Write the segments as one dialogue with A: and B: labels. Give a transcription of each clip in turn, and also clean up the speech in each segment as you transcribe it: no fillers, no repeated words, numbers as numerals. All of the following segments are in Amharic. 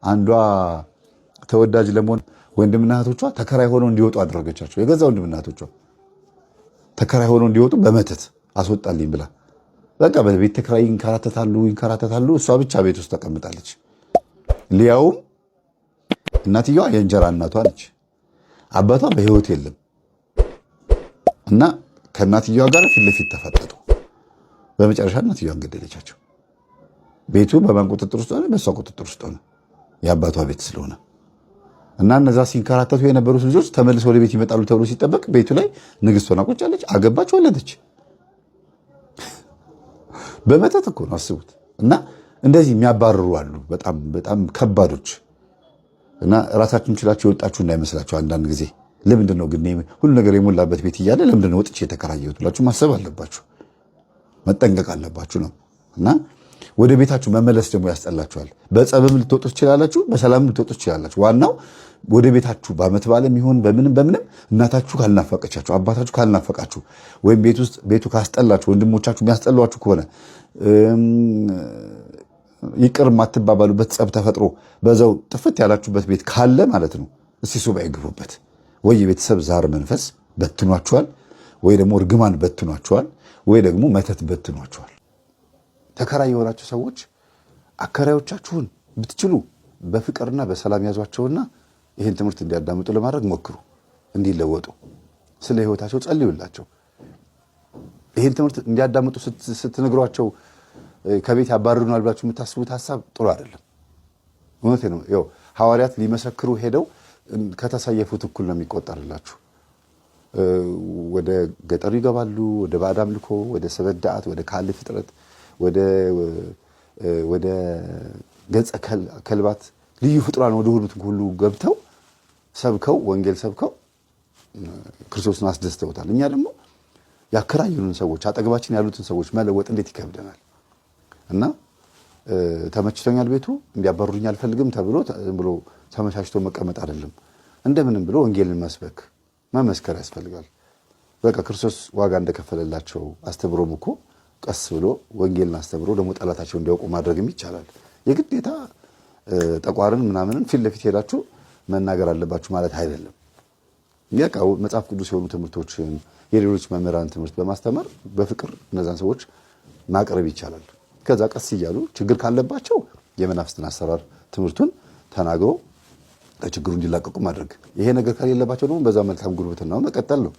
A: አንዷ ተወዳጅ ለመሆን ወንድምና እህቶቿ ተከራይ ሆነው እንዲወጡ አደረገቻቸው። የገዛ ወንድምና እህቶቿ ተከራይ ሆነው እንዲወጡ በመተት አስወጣልኝ ብላ በቃ በቤት ተከራይ ይንከራተታሉ። እሷ ብቻ ቤት ውስጥ ተቀምጣለች። ሊያውም እናትየዋ የእንጀራ እናቷ ነች። አባቷ በህይወት የለም እና ከእናትየዋ ጋር ፊት ለፊት ተፋጠጡ። በመጨረሻ እናትየዋን ገደለቻቸው። ቤቱ በማን ቁጥጥር ውስጥ ሆነ? በእሷ ቁጥጥር ውስጥ ሆነ፣ የአባቷ ቤት ስለሆነ እና እነዛ ሲንከራተቱ የነበሩት ልጆች ተመልሰው ወደ ቤት ይመጣሉ ተብሎ ሲጠበቅ ቤቱ ላይ ንግስት ሆና ቁጭ አለች። አገባች፣ ወለደች። በመተት እኮ ነው አስቡት። እና እንደዚህ የሚያባርሩ አሉ በጣም በጣም ከባዶች። እና ራሳችሁን ችላችሁ የወጣችሁ እንዳይመስላችሁ አንዳንድ ጊዜ ለምንድን ነው ግን ሁሉ ነገር የሞላበት ቤት እያለ ለምንድን ነው ወጥቼ የተከራየሁት ብላችሁ ማሰብ አለባችሁ፣ መጠንቀቅ አለባችሁ ነው። እና ወደ ቤታችሁ መመለስ ደግሞ ያስጠላችኋል። በጸብም ልትወጡ ትችላላችሁ፣ በሰላም ልትወጡ ትችላላችሁ። ዋናው ወደ ቤታችሁ በዓመት በዓለም ይሁን በምንም እናታችሁ ካልናፈቀቻችሁ፣ አባታችሁ ካልናፈቃችሁ፣ ወይም ቤቱ ካስጠላችሁ፣ ወንድሞቻችሁ የሚያስጠሏችሁ ከሆነ ይቅር ማትባባሉበት ጸብ ተፈጥሮ በዛው ጥፍት ያላችሁበት ቤት ካለ ማለት ነው እስቲ ሱባኤ ግቡበት። ወይ የቤተሰብ ዛር መንፈስ በትኗችኋል፣ ወይ ደግሞ እርግማን በትኗችኋል፣ ወይ ደግሞ መተት በትኗችኋል። ተከራይ የሆናችሁ ሰዎች አከራዮቻችሁን ብትችሉ በፍቅርና በሰላም ያዟቸውና ይህን ትምህርት እንዲያዳምጡ ለማድረግ ሞክሩ፣ እንዲለወጡ። ስለ ህይወታቸው ጸልዩላቸው። ይህን ትምህርት እንዲያዳምጡ ስትነግሯቸው ከቤት ያባርሩናል ብላችሁ የምታስቡት ሀሳብ ጥሩ አይደለም። እውነቴ ነው። ያው ሐዋርያት ሊመሰክሩ ሄደው ከተሰየፉት እኩል ነው የሚቆጠርላችሁ። ወደ ገጠሩ ይገባሉ፣ ወደ ባዕድ አምልኮ፣ ወደ ሰበዳአት፣ ወደ ካል ፍጥረት፣ ወደ ገጸ ከልባት ልዩ ፍጡራን ወደ ሆኑት ሁሉ ገብተው ሰብከው ወንጌል ሰብከው ክርስቶስን አስደስተውታል። እኛ ደግሞ ያከራዩንን ሰዎች አጠገባችን ያሉትን ሰዎች መለወጥ እንዴት ይከብደናል። እና ተመችቶኛል ቤቱ እንዲያባሩኝ አልፈልግም ተብሎ ብሎ ተመቻችቶ መቀመጥ አይደለም። እንደምንም ብሎ ወንጌልን መስበክ መመስከር ያስፈልጋል። በቃ ክርስቶስ ዋጋ እንደከፈለላቸው አስተብሮም እኮ ቀስ ብሎ ወንጌልን አስተብሮ ደግሞ ጠላታቸው እንዲያውቁ ማድረግም ይቻላል። የግዴታ ጠቋርን ምናምንን ፊት ለፊት ሄዳችሁ መናገር አለባችሁ ማለት አይደለም። ያው መጽሐፍ ቅዱስ የሆኑ ትምህርቶችን የሌሎች መምህራን ትምህርት በማስተማር በፍቅር እነዛን ሰዎች ማቅረብ ይቻላል። ከዛ ቀስ እያሉ ችግር ካለባቸው የመናፍስትን አሰራር ትምህርቱን ተናግሮ ከችግሩ እንዲላቀቁ ማድረግ። ይሄ ነገር ከሌለባቸው ደግሞ በዛ መልካም ጉርብትና መቀጠል ነው።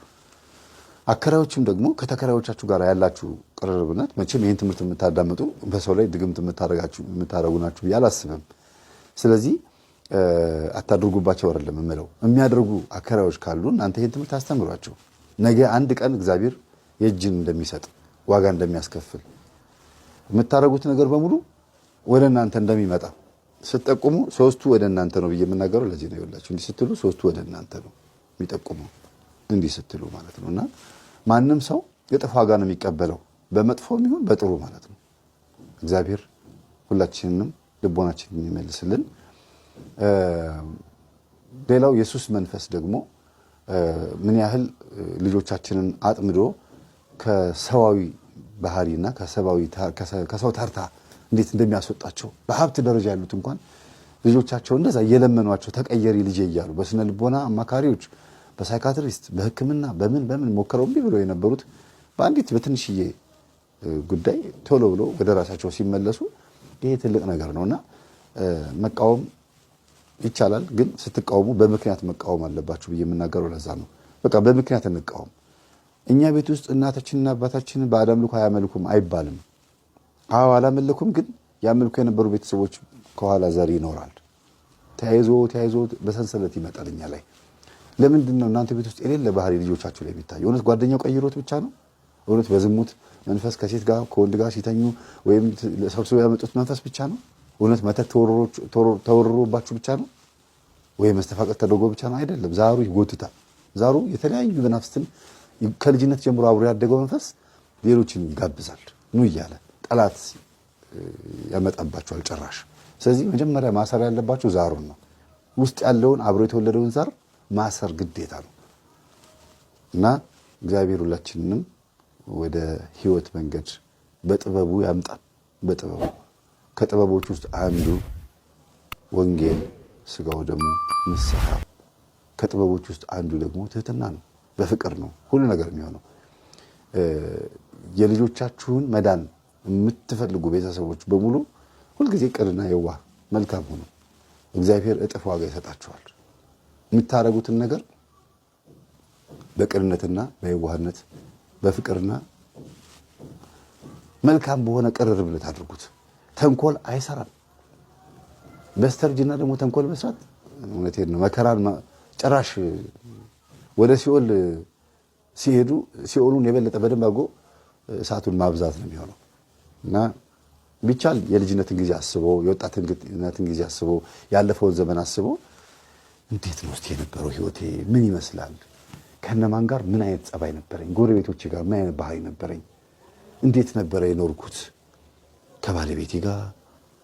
A: አከራዮችም ደግሞ ከተከራዮቻችሁ ጋር ያላችሁ ቅርርብነት መቼም ይህን ትምህርት የምታዳምጡ በሰው ላይ ድግምት የምታደርጉ ናችሁ ብዬ አላስብም። ስለዚህ አታድርጉባቸው አይደለም የምለው። የሚያደርጉ አከራዮች ካሉ እናንተ ይህን ትምህርት አስተምሯቸው። ነገ አንድ ቀን እግዚአብሔር የእጅን እንደሚሰጥ ዋጋ እንደሚያስከፍል የምታደርጉት ነገር በሙሉ ወደ እናንተ እንደሚመጣ ስትጠቁሙ ሶስቱ ወደ እናንተ ነው ብዬ የምናገረው ለዚህ ነው። ይኸውላችሁ እንዲህ ስትሉ ሶስቱ ወደ እናንተ ነው የሚጠቁመው እንዲህ ስትሉ ማለት ነው። እና ማንም ሰው የጥፋ ዋጋ ነው የሚቀበለው በመጥፎም ይሁን በጥሩ ማለት ነው። እግዚአብሔር ሁላችንንም ልቦናችንን የሚመልስልን። ሌላው የሱስ መንፈስ ደግሞ ምን ያህል ልጆቻችንን አጥምዶ ከሰዋዊ ባህሪና ከሰው ተርታ እንዴት እንደሚያስወጣቸው በሀብት ደረጃ ያሉት እንኳን ልጆቻቸው እንደዛ እየለመኗቸው ተቀየሪ ልጄ እያሉ በስነ ልቦና አማካሪዎች፣ በሳይካትሪስት፣ በሕክምና በምን ሞከረው እምቢ ብለው የነበሩት በአንዲት በትንሽዬ ጉዳይ ቶሎ ብሎ ወደ ራሳቸው ሲመለሱ ይሄ ትልቅ ነገር ነውና መቃወም ይቻላል። ግን ስትቃወሙ በምክንያት መቃወም አለባችሁ ብዬ የምናገረው ለዛ ነው። በቃ በምክንያት እንቃወም። እኛ ቤት ውስጥ እናታችንና አባታችንን ባዕድ አምልኮ አያመልኩም አይባልም። አዎ አላመለኩም፣ ግን ያመልኩ የነበሩ ቤተሰቦች ከኋላ ዘር ይኖራል። ተያይዞ በሰንሰለት ይመጣል እኛ ላይ። ለምንድን ነው እናንተ ቤት ውስጥ የሌለ ባህሪ ልጆቻችሁ ላይ የሚታየው? እውነት ጓደኛው ቀይሮት ብቻ ነው? እውነት በዝሙት መንፈስ ከሴት ጋር ከወንድ ጋር ሲተኙ ወይም ሰብስበው ያመጡት መንፈስ ብቻ ነው? እውነት መተት ተወርሮባችሁ ብቻ ነው? ወይ መስተፋቀር ተደርጎ ብቻ ነው? አይደለም። ዛሩ ይጎትታል። ዛሩ የተለያዩ መናፍስትን ከልጅነት ጀምሮ አብሮ ያደገው መንፈስ ሌሎችን ይጋብዛል ኑ እያለ ጠላት ያመጣባቸዋል ጭራሽ። ስለዚህ መጀመሪያ ማሰር ያለባችሁ ዛሩን ነው። ውስጥ ያለውን አብሮ የተወለደውን ዛር ማሰር ግዴታ ነው። እና እግዚአብሔር ሁላችንንም ወደ ህይወት መንገድ በጥበቡ ያምጣን። በጥበቡ ከጥበቦች ውስጥ አንዱ ወንጌል ስጋው ደግሞ ንስሐ፣ ከጥበቦች ውስጥ አንዱ ደግሞ ትህትና ነው። በፍቅር ነው ሁሉ ነገር የሚሆነው። የልጆቻችሁን መዳን የምትፈልጉ ቤተሰቦች በሙሉ ሁልጊዜ ቅንና የዋህ መልካም ሆኑ። እግዚአብሔር እጥፍ ዋጋ ይሰጣችኋል። የምታደርጉትን ነገር በቅንነትና በየዋህነት በፍቅርና መልካም በሆነ ቅርርብነት አድርጉት። ተንኮል አይሰራም። በስተርጅና ደግሞ ተንኮል መስራት እውነቴን ነው መከራን ጭራሽ ወደ ሲኦል ሲሄዱ ሲኦሉን የበለጠ በደንብ አድርጎ እሳቱን ማብዛት ነው የሚሆነው። እና ቢቻል የልጅነትን ጊዜ አስቦ የወጣትነትን ጊዜ አስቦ ያለፈውን ዘመን አስቦ እንዴት ነው እስቲ የነበረው ህይወቴ ምን ይመስላል? ከነማን ጋር ምን አይነት ጸባይ ነበረኝ? ጎረቤቶቼ ጋር ምን አይነት ባህሪ ነበረኝ? እንዴት ነበረ የኖርኩት? ከባለቤቴ ጋር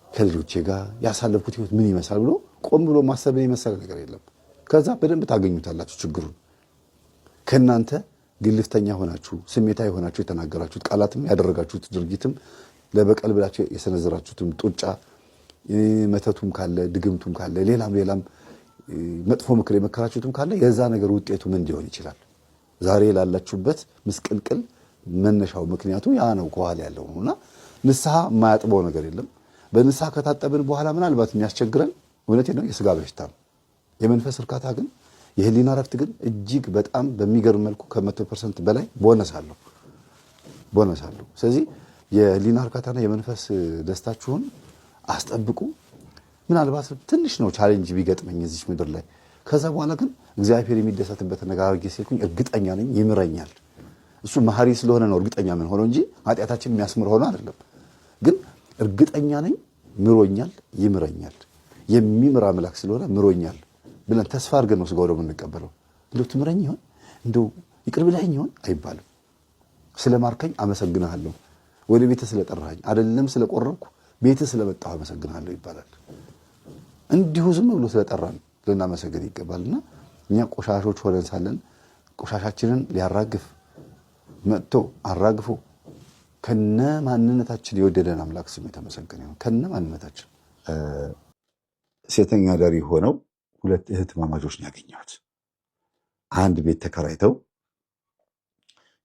A: ከልጆቼ ጋር ያሳለፍኩት ህይወት ምን ይመስላል ብሎ ቆም ብሎ ማሰብን የመሰለ ነገር የለም። ከዛ በደንብ ታገኙታላችሁ ችግሩን። ከእናንተ ግልፍተኛ ሆናችሁ ስሜታዊ ሆናችሁ የተናገራችሁት ቃላትም ያደረጋችሁት ድርጊትም ለበቀል ብላችሁ የሰነዘራችሁትም ጡጫ መተቱም ካለ ድግምቱም ካለ ሌላም መጥፎ ምክር የመከራችሁትም ካለ የዛ ነገር ውጤቱ ምን ሊሆን ይችላል? ዛሬ ላላችሁበት ምስቅልቅል መነሻው ምክንያቱ ያ ነው፣ ከኋላ ያለው ነውና ንስሐ የማያጥበው ነገር የለም። በንስሐ ከታጠብን በኋላ ምናልባት የሚያስቸግረን እውነቴ ነው የስጋ በሽታ ነው። የመንፈስ እርካታ ግን የህሊና ረፍት ግን እጅግ በጣም በሚገርም መልኩ ከ100% በላይ ቦነስ አለው። ስለዚህ የህሊና እርካታና የመንፈስ ደስታችሁን አስጠብቁ። ምናልባት ትንሽ ነው ቻሌንጅ ቢገጥመኝ እዚህ ምድር ላይ፣ ከዛ በኋላ ግን እግዚአብሔር የሚደሰትበት ነገር አድርጌ ሲልኩኝ እርግጠኛ ነኝ ይምረኛል። እሱ መሐሪ ስለሆነ ነው እርግጠኛ ምን ሆኖ እንጂ ኃጢአታችን የሚያስምር ሆኖ አይደለም። ግን እርግጠኛ ነኝ ምሮኛል፣ ይምረኛል። የሚምር አምላክ ስለሆነ ምሮኛል ብለን ተስፋ አድርገን ነው ስጋው ደግሞ የምንቀበለው። እንደው ትምረኝ ይሆን እንደው ይቅር ብለኸኝ ይሆን አይባልም። ስለማርከኝ አመሰግናለሁ፣ ወደ ቤትህ ስለጠራኸኝ አይደለም ስለቆረብኩ ቤትህ ስለመጣሁ አመሰግናለሁ ይባላል። እንዲሁ ዝም ብሎ ስለጠራን ልናመሰግን ይገባልና እኛ ቆሻሾች ሆነን ሳለን ቆሻሻችንን ሊያራግፍ መጥቶ አራግፎ ከነ ማንነታችን የወደደን አምላክ ስሙ የተመሰገነ ይሁን። ከነ ማንነታችን ሴተኛ አዳሪ ሆነው ሁለት እህትማማቾች ነው ያገኘሁት። አንድ ቤት ተከራይተው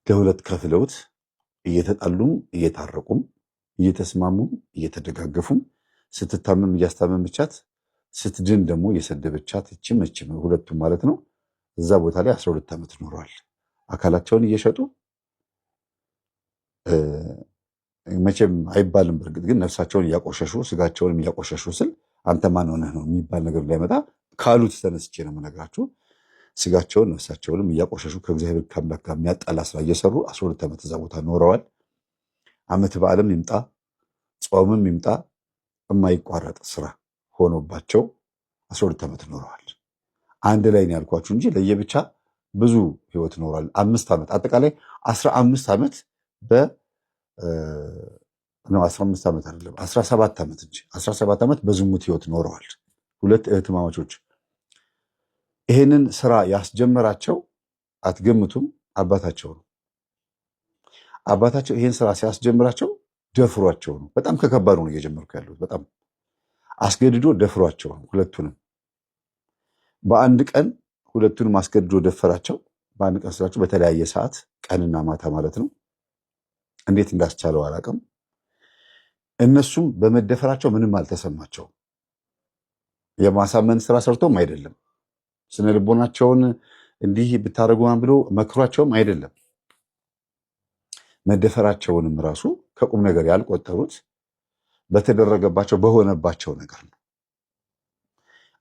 A: ለሁለት ከፍለውት እየተጣሉም እየታረቁም እየተስማሙም እየተደጋገፉም ስትታመም እያስታመመቻት ስትድን ደግሞ እየሰደበቻት እችም ሁለቱም ማለት ነው እዛ ቦታ ላይ 12 ዓመት ኖረዋል። አካላቸውን እየሸጡ መቼም አይባልም፣ በእርግጥ ግን ነፍሳቸውን እያቆሸሹ ስጋቸውንም እያቆሸሹ ስል አንተ ማን ሆነህ ነው የሚባል ነገር እንዳይመጣ ካሉት ተነስቼ ነው የምነግራችሁ። ስጋቸውን ነፍሳቸውንም እያቆሸሹ ከእግዚአብሔር ከአምላክ ጋር የሚያጣላ ስራ እየሰሩ 12 ዓመት እዛ ቦታ ኖረዋል። ዓመት በዓልም ይምጣ ጾምም ይምጣ የማይቋረጥ ስራ ሆኖባቸው 12 ዓመት ኖረዋል። አንድ ላይ ነው ያልኳችሁ እንጂ ለየብቻ ብዙ ህይወት ኖረዋል። 5 ዓመት አጠቃላይ 15 ዓመት 15 ዓመት አይደለም 17 ዓመት እንጂ 17 ዓመት በዝሙት ህይወት ኖረዋል ሁለት እህትማማቾች። ይሄንን ስራ ያስጀመራቸው አትገምቱም፣ አባታቸው ነው። አባታቸው ይሄን ስራ ሲያስጀምራቸው ደፍሯቸው ነው። በጣም ከከባዱ ነው እየጀመርኩ ያሉት። በጣም አስገድዶ ደፍሯቸው ነው ሁለቱንም። በአንድ ቀን ሁለቱንም አስገድዶ ደፈራቸው። በአንድ ቀን ስራቸው በተለያየ ሰዓት ቀንና ማታ ማለት ነው። እንዴት እንዳስቻለው አላውቅም። እነሱም በመደፈራቸው ምንም አልተሰማቸው። የማሳመን ስራ ሰርቶም አይደለም፣ ስነ ልቦናቸውን እንዲህ ብታደርጉ ብሎ መክሯቸውም አይደለም። መደፈራቸውንም ራሱ ከቁም ነገር ያልቆጠሩት በተደረገባቸው በሆነባቸው ነገር ነው።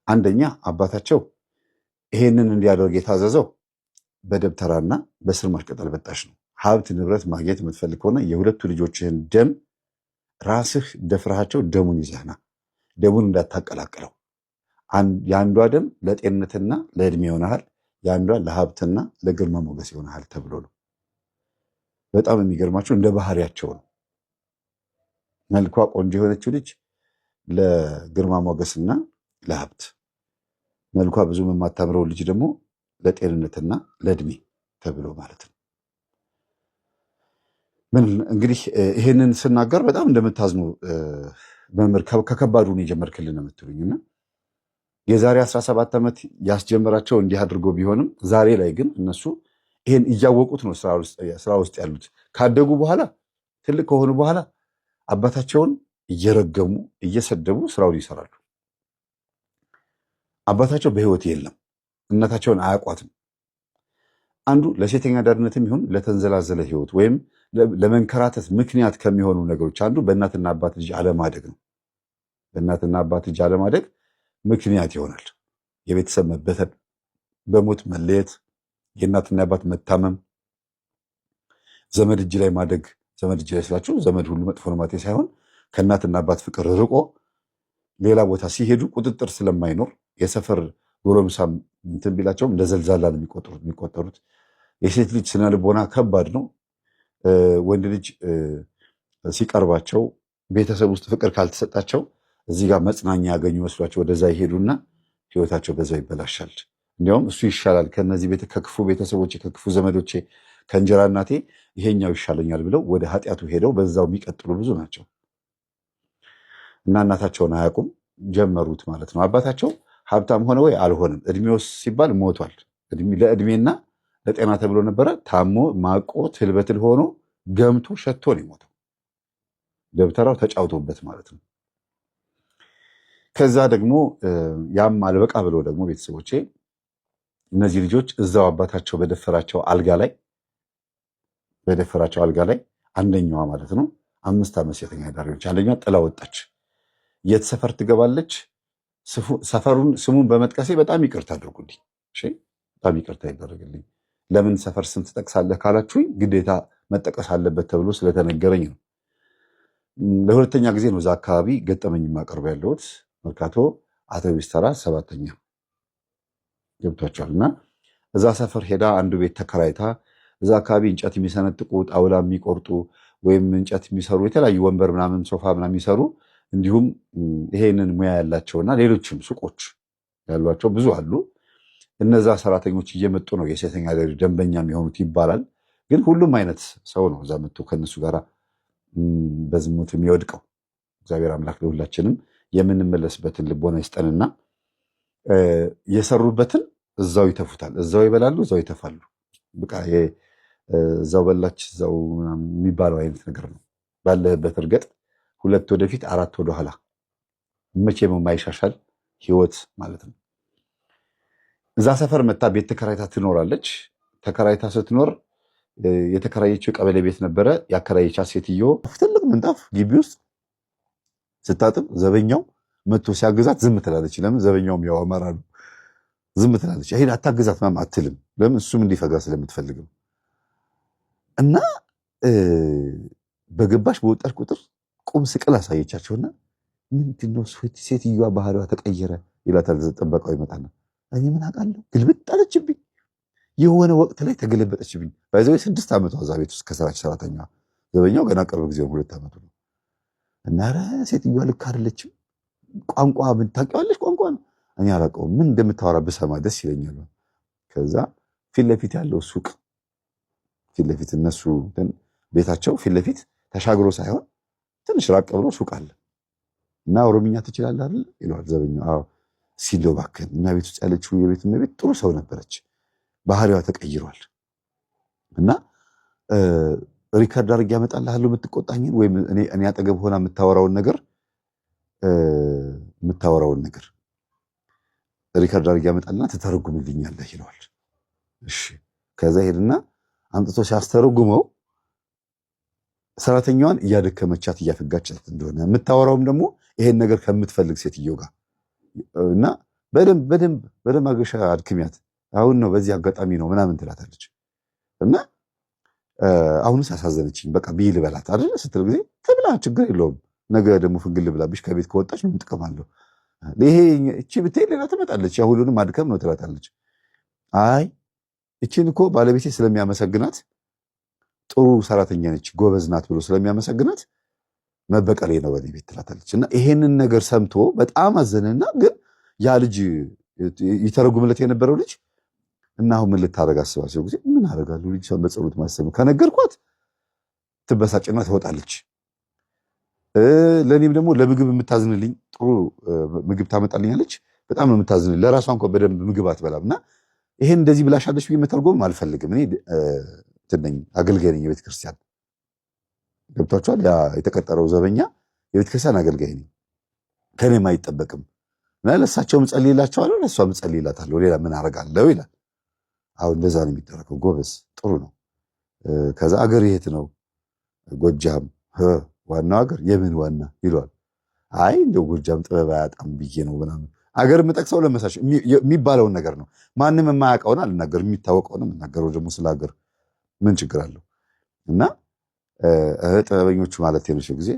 A: አንደኛ አባታቸው ይሄንን እንዲያደርግ የታዘዘው በደብተራና በስርማሽ ቅጠል በጣሽ ነው። ሀብት ንብረት ማግኘት የምትፈልግ ከሆነ የሁለቱ ልጆችህን ደም ራስህ ደፍረሃቸው ደሙን ይዘህና ደሙን እንዳታቀላቅለው። የአንዷ ደም ለጤንነትና ለእድሜ ይሆናል፣ የአንዷ ለሀብትና ለግርማ ሞገስ ይሆናል ተብሎ ነው። በጣም የሚገርማቸው እንደ ባህሪያቸው ነው። መልኳ ቆንጆ የሆነችው ልጅ ለግርማ ሞገስና ለሀብት፣ መልኳ ብዙም የማታምረው ልጅ ደግሞ ለጤንነትና ለእድሜ ተብሎ ማለት ነው። ምን እንግዲህ ይሄንን ስናገር በጣም እንደምታዝኑ መምህር ከከባዱን የጀመርክልን የምትሉኝና የዛሬ 17 ዓመት ያስጀመራቸው እንዲህ አድርጎ ቢሆንም ዛሬ ላይ ግን እነሱ ይሄን እያወቁት ነው ስራ ውስጥ ያሉት። ካደጉ በኋላ ትልቅ ከሆኑ በኋላ አባታቸውን እየረገሙ እየሰደቡ ስራውን ይሰራሉ። አባታቸው በህይወት የለም፣ እናታቸውን አያውቋትም። አንዱ ለሴተኛ አዳሪነትም ይሁን ለተንዘላዘለ ህይወት ወይም ለመንከራተት ምክንያት ከሚሆኑ ነገሮች አንዱ በእናትና አባት ልጅ አለማደግ ነው። በእናትና አባት ልጅ አለማደግ ምክንያት ይሆናል። የቤተሰብ መበተን፣ በሞት መለየት፣ የእናትና አባት መታመም፣ ዘመድ እጅ ላይ ማደግ። ዘመድ እጅ ላይ ስላችሁ ዘመድ ሁሉ መጥፎ ነው ማለት ሳይሆን ከእናትና አባት ፍቅር ርቆ ሌላ ቦታ ሲሄዱ ቁጥጥር ስለማይኖር የሰፈር ጎረምሳ እንትን ቢላቸውም እንደ ዘልዛላ ነው የሚቆጠሩት። የሴት ልጅ ስነ ልቦና ከባድ ነው። ወንድ ልጅ ሲቀርባቸው ቤተሰብ ውስጥ ፍቅር ካልተሰጣቸው እዚህ ጋር መጽናኛ ያገኙ መስሏቸው ወደዛ ይሄዱና ህይወታቸው በዛው ይበላሻል። እንዲያውም እሱ ይሻላል ከነዚህ ከክፉ ቤተሰቦቼ፣ ከክፉ ዘመዶቼ፣ ከእንጀራ እናቴ ይሄኛው ይሻለኛል ብለው ወደ ኃጢአቱ ሄደው በዛው የሚቀጥሉ ብዙ ናቸው። እና እናታቸውን አያውቁም፣ ጀመሩት ማለት ነው። አባታቸው ሀብታም ሆነ ወይ አልሆንም፣ እድሜው ሲባል ሞቷል። ለእድሜና ለጤና ተብሎ ነበረ። ታሞ ማቆ ትልበትል ሆኖ ገምቶ ሸቶ ነው የሞተው። ደብተራው ተጫውቶበት ማለት ነው። ከዛ ደግሞ ያም አልበቃ ብሎ ደግሞ ቤተሰቦቼ እነዚህ ልጆች እዛው አባታቸው በደፈራቸው አልጋ ላይ አንደኛዋ ማለት ነው 5 ዓመት ሴተኛ አዳሪዎች አንደኛዋ ጥላ ወጣች። የት ሰፈር ትገባለች? ስሙን በመጥቀሴ በጣም ይቅርታ አድርጉልኝ። እሺ፣ በጣም ይቅርታ ይደረግልኝ። ለምን ሰፈር ስም ትጠቅሳለህ ካላችሁኝ ግዴታ መጠቀስ አለበት ተብሎ ስለተነገረኝ ነው። ለሁለተኛ ጊዜ ነው እዛ አካባቢ ገጠመኝ የማቀርብ ያለሁት። መርካቶ አውቶቢስ ተራ 7ኛ ገብቷቸዋል። እና እዛ ሰፈር ሄዳ አንዱ ቤት ተከራይታ እዛ አካባቢ እንጨት የሚሰነጥቁ ጣውላ የሚቆርጡ ወይም እንጨት የሚሰሩ የተለያዩ ወንበር ምናምን ሶፋ ምናምን የሚሰሩ እንዲሁም ይሄንን ሙያ ያላቸውና ሌሎችም ሱቆች ያሏቸው ብዙ አሉ። እነዛ ሰራተኞች እየመጡ ነው የሴተኛ አዳሪ ደንበኛ የሚሆኑት ይባላል። ግን ሁሉም አይነት ሰው ነው እዛ መጥቶ ከነሱ ጋር በዝሙት የሚወድቀው። እግዚአብሔር አምላክ ለሁላችንም የምንመለስበትን ልቦና ይስጠንና የሰሩበትን እዛው ይተፉታል፣ እዛው ይበላሉ፣ እዛው ይተፋሉ። በቃ እዛው በላች እዛው የሚባለው አይነት ነገር ነው። ባለህበት እርገጥ 2 ወደፊት 4 ወደኋላ መቼም የማይሻሻል ህይወት ማለት ነው። እዛ ሰፈር መታ ቤት ተከራይታ ትኖራለች። ተከራይታ ስትኖር የተከራየችው ቀበሌ ቤት ነበረ። ያከራየቻ ሴትዮ ትልቅ ምንጣፍ ግቢ ውስጥ ስታጥብ ዘበኛው መጥቶ ሲያግዛት ዝም ትላለች። ለምን? ዘበኛውም ያው አማራ ነው። ዝም ትላለች። ይሄን አታግዛት ማም አትልም። ለምን? እሱም እንዲፈጋ ስለምትፈልግም እና በገባሽ በወጣች ቁጥር ቁም ስቅል አሳየቻቸውና ምንድነው ሴትዮዋ ባህሪዋ ተቀየረ ይላታል። ጠበቃው ይመጣና እኔ ምን አውቃለሁ ግልብጥ አለችብኝ። የሆነ ወቅት ላይ ተገለበጠችብኝ። ባይዘው 6 ዓመቷ እዛ ቤት ውስጥ ከሰራች ሰራተኛዋ። ዘበኛው ገና ቅርብ ጊዜ 2 ዓመቱ ነው። እና ኧረ ሴትዮዋ ልክ አይደለችም። ቋንቋ ምን ታውቂዋለሽ? ቋንቋ ነው እኔ አላውቀውም። ምን እንደምታወራ ብሰማ ደስ ይለኛል። ከዛ ፊት ለፊት ያለው ሱቅ ፊት ለፊት እነሱ ቤታቸው ፊት ለፊት ተሻግሮ ሳይሆን ትንሽ ራቅ ብሎ ሱቅ አለ እና ኦሮምኛ ትችላለህ አይደል ይለዋል ዘበኛው። አዎ ሲል እባክህን እኛ ቤት ውስጥ ያለችው የቤት እመቤት ጥሩ ሰው ነበረች፣ ባህሪዋ ተቀይሯል እና ሪከርድ አድርጌ ያመጣልሃለሁ የምትቆጣኝን ወይም እኔ አጠገብ ሆና የምታወራውን ነገር ሪከርድ አድርጌ ያመጣልና ትተረጉምልኛለህ ይለዋል። እሺ ከዛ ሄድና አምጥቶ ሲያስተረጉመው ሰራተኛዋን እያደከመቻት እያፈጋቻት እንደሆነ የምታወራውም ደግሞ ይሄን ነገር ከምትፈልግ ሴትዮ ጋር እና በደንብ አገሻ አድክሚያት አሁን ነው በዚህ አጋጣሚ ነው ምናምን ትላታለች። እና አሁንስ አሳዘነችኝ በቃ ቢል በላት አይደል ስትል ጊዜ ትብላ ችግር የለውም ነገ ደግሞ ፍንግል ብላብሽ ከቤት ከወጣች ምን ጥቅም አለው? ይሄ እቺ ብትሄድ ሌላ ትመጣለች፣ ያ ሁሉንም አድከም ነው ትላታለች። አይ እቺን እኮ ባለቤቴ ስለሚያመሰግናት ጥሩ ሰራተኛ ነች ጎበዝ ናት ብሎ ስለሚያመሰግናት መበቀሌ ነው በኔ ቤት ትላታለች። እና ይሄንን ነገር ሰምቶ በጣም አዘነና ግን ያ ልጅ ይተረጉምለት የነበረው ልጅ እና አሁን ምን ልታረግ አስባቸው ጊዜ ምን አደርጋለሁ ልጅ ሰው በጸሎት ማሰብ ነው ከነገርኳት ትበሳጭና ትወጣለች። ለኔም ደግሞ ለምግብ የምታዝንልኝ ጥሩ ምግብ ታመጣልኛለች። በጣም ነው የምታዝን። ለራሷ እንኳን በደንብ ምግብ አትበላምና ይሄን እንደዚህ ብላሻለች ብዬ መተርጎም አልፈልግም። እኔ ትነኝ አገልጋይ ነኝ የቤተክርስቲያን ገብቷቸዋል። ያ የተቀጠረው ዘበኛ የቤተክርስቲያን አገልጋይ ነኝ፣ ከኔም አይጠበቅም እና ለእሳቸውም ጸልይላቸዋለሁ፣ ለእሷም ጸልይላታለሁ፣ ሌላ ምን አደርጋለሁ ይላል። አሁን እንደዛ ነው የሚደረገው። ጎበዝ፣ ጥሩ ነው። ከዛ አገር የት ነው? ጎጃም። ዋናው አገር የምን ዋና ይሏል። አይ እንደው ጎጃም ጥበብ አያጣም ብዬ ነው ምናምን። አገር የምጠቅሰው ለመሳሽ የሚባለውን ነገር ነው። ማንም የማያውቀውን አልናገር፣ የሚታወቀውን የምናገረው ደግሞ ስለ አገር ምን ችግር አለው? እና ጥበበኞቹ ማለት የነሱ ጊዜ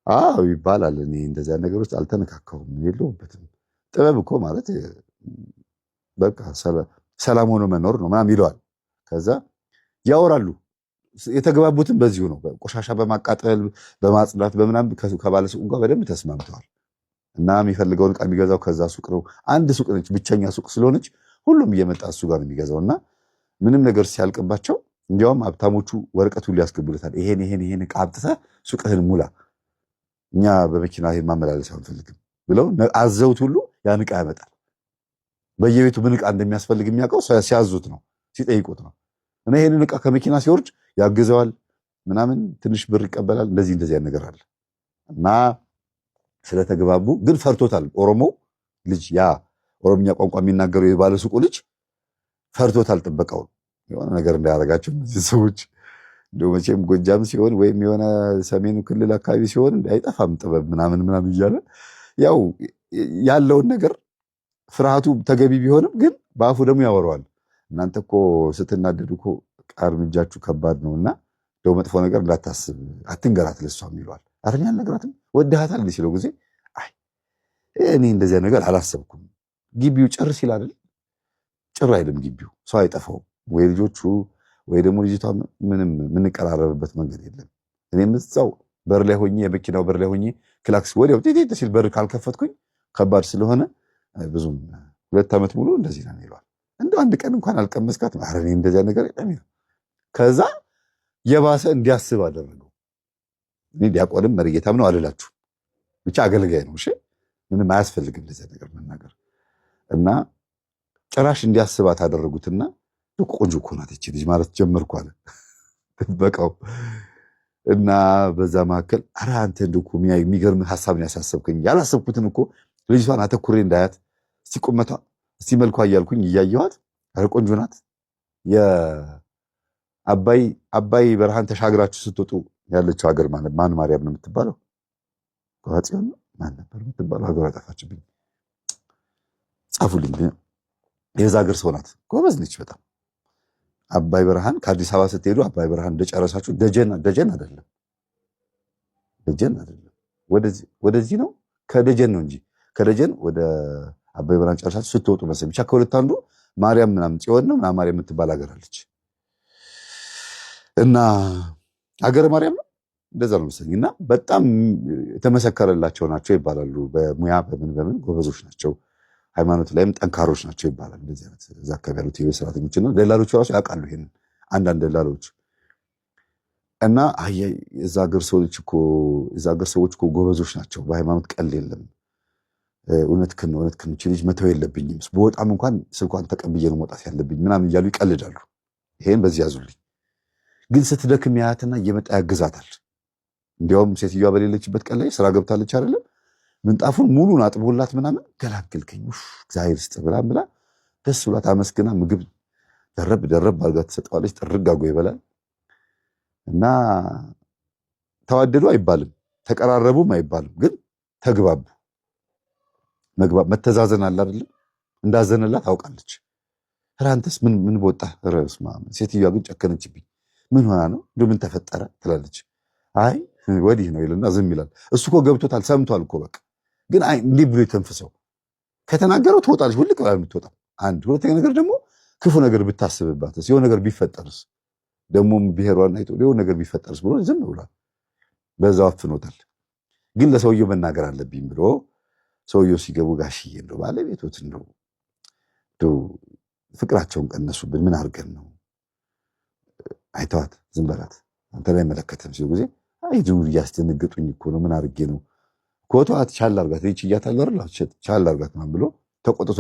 A: አዎ ይባላል። እኔ እንደዚያ ነገር ውስጥ አልተነካካሁም፣ የለሁበትም። ጥበብ እኮ ማለት በቃ ሰላም ሆኖ መኖር ነው ምናምን ይለዋል። ከዛ ያወራሉ። የተግባቡትን በዚሁ ነው። ቆሻሻ በማቃጠል በማጽዳት በምናምን ከባለሱቁ ጋር በደንብ ተስማምተዋል። እና የሚፈልገውን ዕቃ የሚገዛው ከዛ ሱቅ ነው። አንድ ሱቅ ነች፣ ብቸኛ ሱቅ ስለሆነች ሁሉም እየመጣ እሱ ጋር ነው የሚገዛው። እና ምንም ነገር ሲያልቅባቸው እንዲያውም ሀብታሞቹ ወረቀቱን ሊያስገቡለታል። ይሄን ዕቃ አምጥተህ ሱቅህን ሙላ፣ እኛ በመኪና ይሄን ማመላለስ አንፈልግም ብለው አዘውት ሁሉ ያን ዕቃ ያመጣል። በየቤቱ ምን ዕቃ እንደሚያስፈልግ የሚያውቀው ሲያዙት ነው፣ ሲጠይቁት ነው። እና ይሄንን ዕቃ ከመኪና ሲወርድ ያግዘዋል ምናምን፣ ትንሽ ብር ይቀበላል። እንደዚህ ነገር አለ። እና ስለተግባቡ ግን ፈርቶታል። ኦሮሞ ልጅ ያ ኦሮምኛ ቋንቋ የሚናገረው የባለሱቁ ልጅ ፈርቶታል። ጥበቃውን የሆነ ነገር እንዳያደርጋቸው እነዚህ ሰዎች። እንደው መቼም ጎጃም ሲሆን ወይም የሆነ ሰሜኑ ክልል አካባቢ ሲሆን አይጠፋም ጥበብ ምናምን እያለ ያው ያለውን ነገር ፍርሃቱ ተገቢ ቢሆንም ግን በአፉ ደግሞ ያወራዋል። እናንተ እኮ ስትናደዱ እኮ እርምጃችሁ ከባድ ነውና እንደው መጥፎ ነገር እንዳታስብ፣ አትንገራት ለሷም ይለዋል። አረኛ ነገራትም ወደሃታል ሲለው ጊዜ አይ እኔ እንደዚያ ነገር አላሰብኩም። ግቢው ጭር ሲል አይደል? ጭር አይልም ግቢው፣ ሰው አይጠፋውም። ወይ ልጆቹ ወይ ደግሞ ልጅቷ ምንም የምንቀራረብበት መንገድ የለም። እኔም እዛው በር ላይ ሆኜ የመኪናው በር ላይ ሆኜ ክላክስ ወዲያው ጤጤ ሲል በር ካልከፈትኩኝ ከባድ ስለሆነ ብዙም 2 ዓመት ሙሉ እንደዚህ ነው ይለዋል። እንደው አንድ ቀን እንኳን አልቀመስካት ኧረ እኔ እንደዚያ ነገር የለም ይላል። ከዛ የባሰ እንዲያስብ አደረገው። እኔ ዲያቆንም መሪጌታም ነው አልላችሁ፣ ብቻ አገልጋይ ነው። እሺ ምንም አያስፈልግም እንደዚያ ነገር መናገር። እና ጭራሽ እንዲያስባት አደረጉትና ቆንጆ እኮ ናት ይቺ ልጅ ማለት ጀመርኩ አለ በቃው። እና በዛ መካከል ኧረ አንተ እንደው እኮ የሚገርም ሐሳብ ነው ያሳሰብከኝ፣ ያላሰብኩትን እኮ ልጅቷን አተኩሬ እንዳያት እስቲ ቁመቷ እስቲ መልኳ እያልኩኝ እያየኋት ኧረ ቆንጆ ናት። የአባይ በረሃን ተሻግራችሁ ስትወጡ ያለችው ሀገር ማን ማርያም ነው የምትባለው? ጽዮን ማን ነበር የምትባለው? ሀገሯ ጠፋችብኝ፣ ጻፉልኝ። የዛ ሀገር ሰው ናት፣ ጎበዝ ነች በጣም። አባይ በረሃን ከአዲስ አበባ ስትሄዱ አባይ በረሃን እንደጨረሳችሁ ደጀን አይደለም፣ ወደዚህ ነው፣ ከደጀን ነው እንጂ ከደጀን ወደ አባይ በረሃን ጨረሳችሁ ስትወጡ መሰለኝ። ብቻ ከሁለት አንዱ ማርያም ምናምን ጽዮን ነው ምናምን ማርያም የምትባል ሀገር አለች። እና ሀገረ ማርያም ነው እንደዛ ነው መሰለኝ። እና በጣም የተመሰከረላቸው ናቸው ይባላሉ። በሙያ በምን ጎበዞች ናቸው፣ ሃይማኖት ላይም ጠንካሮች ናቸው ይባላል። እንደዚህ አይነት እዛ አካባቢ ያሉት የቤት ሰራተኞችና ደላሎቹ ራሱ ያውቃሉ ይሄን፣ አንዳንድ ደላሎች። እና የዛ ሀገር ሰዎች እኮ ጎበዞች ናቸው፣ በሃይማኖት ቀልድ የለም። እውነትህን ነው እቺ ልጅ መተው የለብኝም፣ በወጣም እንኳን ስልኳን ተቀብዬ ነው መውጣት ያለብኝ ምናምን እያሉ ይቀልዳሉ። ይሄን በዚህ ያዙልኝ። ግን ስትደክም ያያትና እየመጣ ያግዛታል። እንዲያውም ሴትዮዋ በሌለችበት ቀን ላይ ስራ ገብታለች አይደለም፣ ምንጣፉን ሙሉን አጥቦላት ምናምን ገላገልከኝ እግዚአብሔር ይስጥ ብላ ደስ ብላት አመስግና ምግብ ደረብ አድርጋ ትሰጠዋለች። ጥርግ አድርጎ ይበላል። እና ተዋደዱ አይባልም፣ ተቀራረቡም አይባልም፣ ግን ተግባቡ። መተዛዘን አለ አይደለም። እንዳዘነላት ታውቃለች። አንተስ ምን በወጣ ረስማ። ሴትዮዋ ግን ጨከነችብኝ። ምን ሆና ነው እንደው ምን ተፈጠረ ትላለች። አይ ወዲህ ነው ይልና ዝም ይላል። እሱ እኮ ገብቶታል፣ ሰምቷል እኮ በቃ። ግን አይ እንዲህ ብሎ የተንፈሰው ከተናገረው ትወጣለች፣ ውልቅ ብላ የምትወጣው አንድ። ሁለተኛ ነገር ደግሞ ክፉ ነገር ብታስብባትስ፣ የሆነ ነገር ቢፈጠርስ፣ ደግሞም ብሔሯን አይቶ የሆነ ነገር ቢፈጠርስ ብሎ ዝም ብሏል። በዛው አፍኖታል። ግን ለሰውየው መናገር አለብኝ ብሎ ሰውየው ሲገቡ ጋሽዬ እንደው ባለቤቶት እንደው ፍቅራቸውን ቀነሱብን፣ ምን አድርገን ነው? አይተዋት ዝም በላት አንተ ላይ መለከተም ሲሉ ጊዜ አይ ዝም እያስደነገጡኝ እኮ ነው፣ ምን አድርጌ ነው? ኮቷት ቻል አድርጋት ይችያታል አይደል? ቻል አድርጋት ማን ብሎ ተቆጥቶ